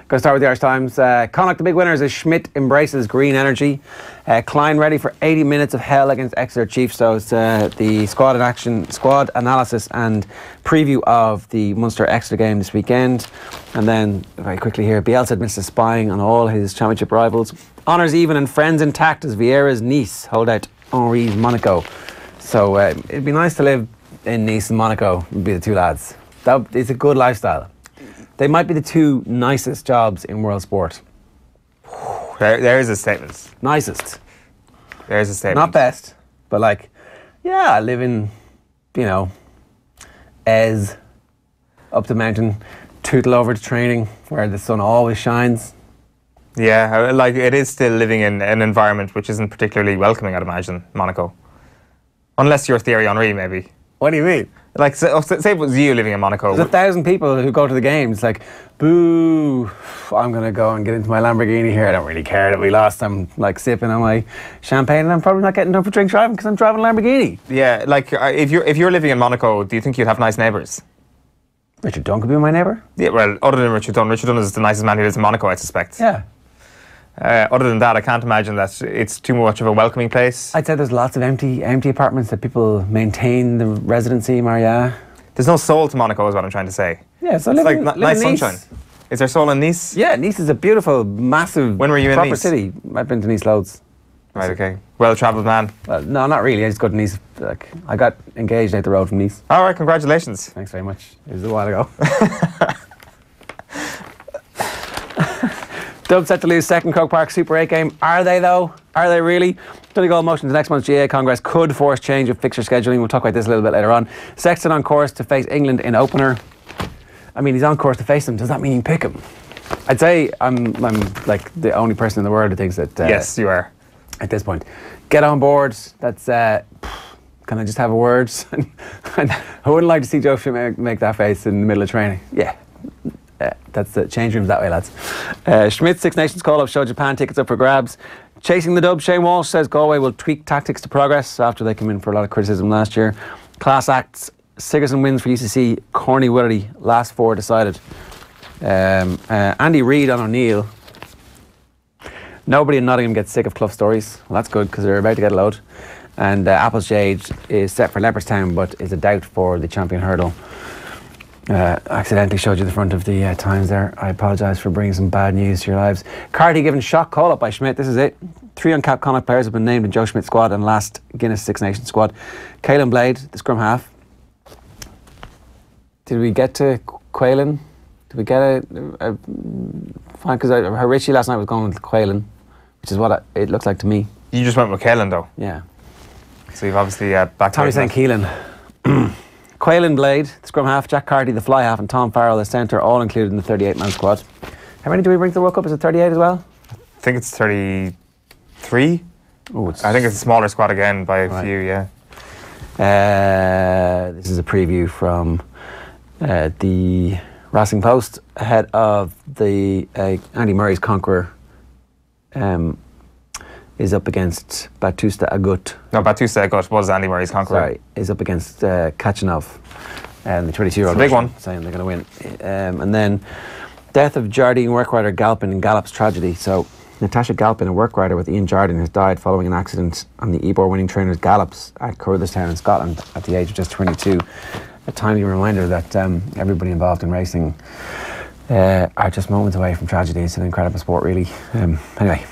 Going to start with the Irish Times. Connacht, the big winners is Schmidt embraces green energy. Klein ready for 80 minutes of hell against Exeter Chiefs. So it's the squad in action, squad analysis and preview of the Munster-Exeter game this weekend. And then, very quickly here, Bielsa admits to spying on all his championship rivals. Honours even and friends intact as Vieira's Nice hold out Henri's Monaco. So it'd be nice to live in Nice and Monaco, would be the two lads. It's a good lifestyle. They might be the two nicest jobs in world sport. There is a statement. Nicest. There's a statement. Not best, but like, yeah, I live in, you know, Ez, up the mountain, tootle over to training, where the sun always shines. Yeah, like it is still living in an environment which isn't particularly welcoming, I'd imagine, Monaco. Unless you're Thierry Henry, maybe. What do you mean? Like, say it was you living in Monaco. There's 1,000 people who go to the games, like, boo, I'm going to go and get into my Lamborghini here. I don't really care that we lost. I'm, like, sipping on my champagne and I'm probably not getting done for drink driving because I'm driving a Lamborghini. Yeah, like, if you're living in Monaco, do you think you'd have nice neighbours? Richard Dunn could be my neighbour. Yeah, well, other than Richard Dunn is the nicest man who lives in Monaco, I suspect. Yeah. Other than that, I can't imagine that it's too much of a welcoming place. I'd say there's lots of empty apartments that people maintain the residency, Maria. There's no soul to Monaco is what I'm trying to say. Yeah, so it's live like in nice Nice. sunshine. Is there soul in Nice? Yeah, Nice is a beautiful, massive, when were you in proper Nice? city. I've been to Nice loads. Right, okay. Well-travelled man. Well, no, not really. I just go to Nice. Like, I got engaged out the road from Nice. All right, congratulations. Thanks very much. It was a while ago. Dub set to lose second Croke Park Super 8 game. Are they though? Are they really? Donegal motion to next month's GA Congress could force change of fixture scheduling. We'll talk about this a little bit later on. Sexton on course to face England in opener. I mean, he's on course to face them. Does that mean you pick him? I'd say I'm like the only person in the world who thinks that. Yes, you are. At this point, get on board. That's. Can I just have a word? I wouldn't like to see Joe Schmidt make that face in the middle of training. Yeah. That's the change rooms that way, lads. Schmidt Six Nations call-up show Japan tickets up for grabs. Chasing the dub, Shane Walsh says Galway will tweak tactics to progress after they came in for a lot of criticism last year. Class acts, Sigerson wins for UCC, Corny Willerty, last four decided. Andy Reid on O'Neill. Nobody in Nottingham gets sick of Clough stories. Well, that's good because they're about to get a load. And Apple's Jade is set for Leopardstown but is a doubt for the champion hurdle. Accidentally showed you the front of the Times there. I apologise for bringing some bad news to your lives. Carty given shock call-up by Schmidt. This is it. 3 uncapped Connacht players have been named in Joe Schmidt's squad and last Guinness Six Nations squad. Caelan Blade, the scrum half. Did we get to Quaylen? Did we get a fine? Because I heard Richie last night was going with Quaylen, which is what it looks like to me. You just went with Caelan though. Yeah. So you've obviously backed. Tommy saying Keelan. Quaylen Blade, the scrum half, Jack Carty, the fly half, and Tom Farrell, the centre, all included in the 38-man squad. How many do we bring to the World Cup? Is it 38 as well? I think it's 33. Ooh, I think it's a smaller squad again by a few, yeah. This is a preview from the Racing Post ahead of the Andy Murray's Conqueror is up against Batusta Agut. No, Batusta Agut was Andy Murray's Conqueror. Sorry, is up against Kachanov, the 22-year-old. Big one. Saying they're going to win. And then death of Jardine work rider Galpin in Gallop's tragedy. So Natasha Galpin, a work rider with Ian Jardine, has died following an accident on the Ebor winning trainers Gallops at Carrutherstown in Scotland at the age of just 22. A timely reminder that everybody involved in racing are just moments away from tragedy. It's an incredible sport, really. Anyway.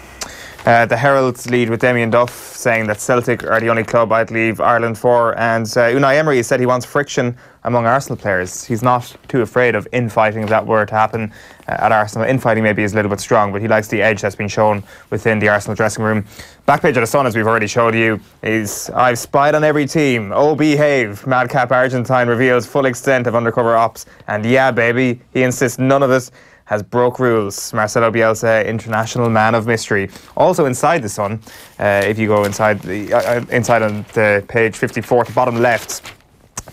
The Herald's lead with Damien Duff saying that Celtic are the only club I'd leave Ireland for, and Unai Emery said he wants friction among Arsenal players. He's not too afraid of infighting if that were to happen at Arsenal. Infighting maybe is a little bit strong, but he likes the edge that's been shown within the Arsenal dressing room. Back page of the Sun, as we've already showed you, is I've spied on every team. Oh, behave. Madcap Argentine reveals full extent of undercover ops. And yeah, baby, he insists none of it has broke rules. Marcelo Bielsa, international man of mystery. Also inside the Sun, if you go inside on the page 54 at the bottom left,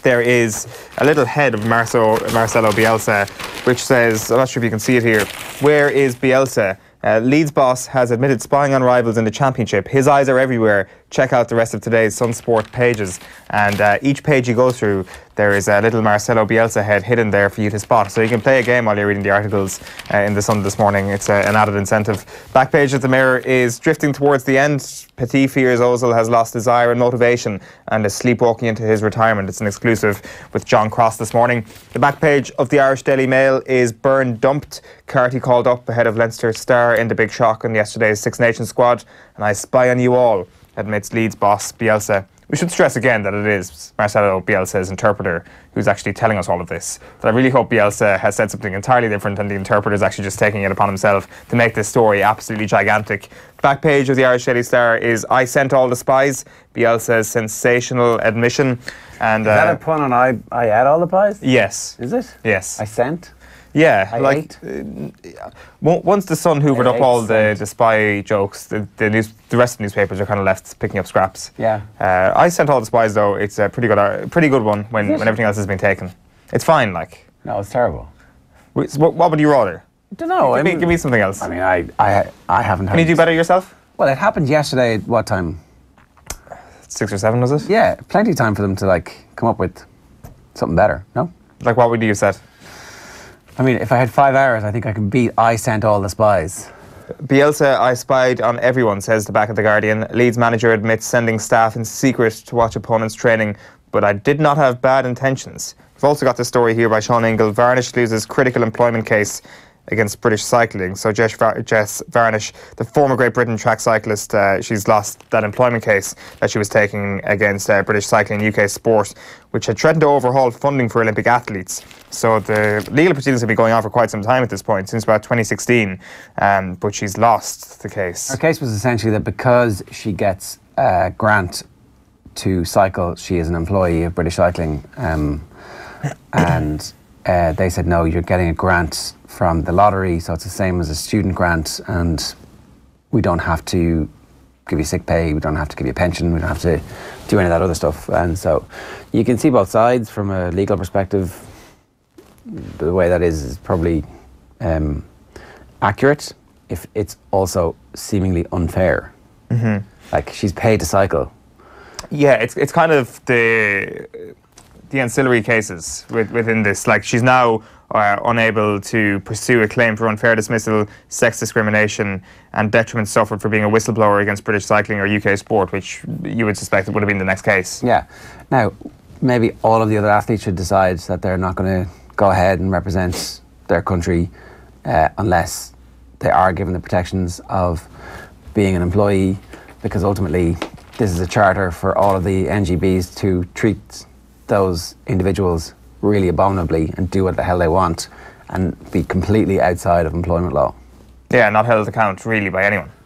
there is a little head of Marcelo Bielsa, which says, I'm not sure if you can see it here, where is Bielsa? Leeds boss has admitted spying on rivals in the championship. His eyes are everywhere. check out the rest of today's Sunsport pages. And each page you go through, there is a little Marcelo Bielsa head hidden there for you to spot. So you can play a game while you're reading the articles in the Sun this morning. It's an added incentive. Back page of the Mirror is drifting towards the end. Petit fears Ozil has lost desire and motivation and is sleepwalking into his retirement. It's an exclusive with John Cross this morning. The back page of the Irish Daily Mail is Byrne dumped. Carty called up ahead of Leinster star in the big shock in yesterday's Six Nations squad. And I spy on you all, admits Leeds boss Bielsa. We should stress again that it is Marcelo Bielsa's interpreter who's actually telling us all of this. But I really hope Bielsa has said something entirely different and the interpreter is actually just taking it upon himself to make this story absolutely gigantic. Back page of the Irish Daily Star is I sent all the spies, Bielsa's sensational admission. And is that a pun on I had all the pies? Yes. Is it? Yes. I sent? Yeah, I like once the Sun hoovered up all the spy jokes, the rest of the newspapers are kind of left picking up scraps. Yeah. I sent all the spies though. It's a pretty good one when everything else has been taken. It's fine, like. No, it's terrible. What would you rather? I don't know. Give me something else. I mean, I haven't. Can you do better yourself? Well, it happened yesterday. At what time? 6 or 7 was it? Yeah, plenty of time for them to like come up with something better. No. Like what would you have said? I mean, if I had 5 hours, I think I could beat I sent all the spies. Bielsa, I spied on everyone, says the back of The Guardian. Leeds manager admits sending staff in secret to watch opponents' training, but I did not have bad intentions. We've also got this story here by Sean Ingle. Varnish loses critical employment case against British cycling. So Jess Varnish, the former Great Britain track cyclist, she's lost that employment case that she was taking against British cycling UK sport, which had threatened to overhaul funding for Olympic athletes. So the legal proceedings have been going on for quite some time at this point, since about 2016, but she's lost the case. Her case was essentially that because she gets a grant to cycle, she is an employee of British Cycling, and they said, no, you're getting a grant from the lottery, so it's the same as a student grant, and we don't have to give you sick pay, we don't have to give you a pension, we don't have to do any of that other stuff. And so you can see both sides from a legal perspective. The way that is probably accurate, if it's also seemingly unfair. Mm-hmm. Like, she's paid to cycle. Yeah, it's kind of the ancillary cases within this. Like, she's now unable to pursue a claim for unfair dismissal, sex discrimination and detriment suffered for being a whistleblower against British cycling or UK sport, which you would suspect would have been the next case. Yeah. Now, maybe all of the other athletes should decide that they're not going to go ahead and represent their country unless they are given the protections of being an employee, because ultimately this is a charter for all of the NGBs to treat those individuals really abominably and do what the hell they want and be completely outside of employment law. Yeah, not held to account really by anyone.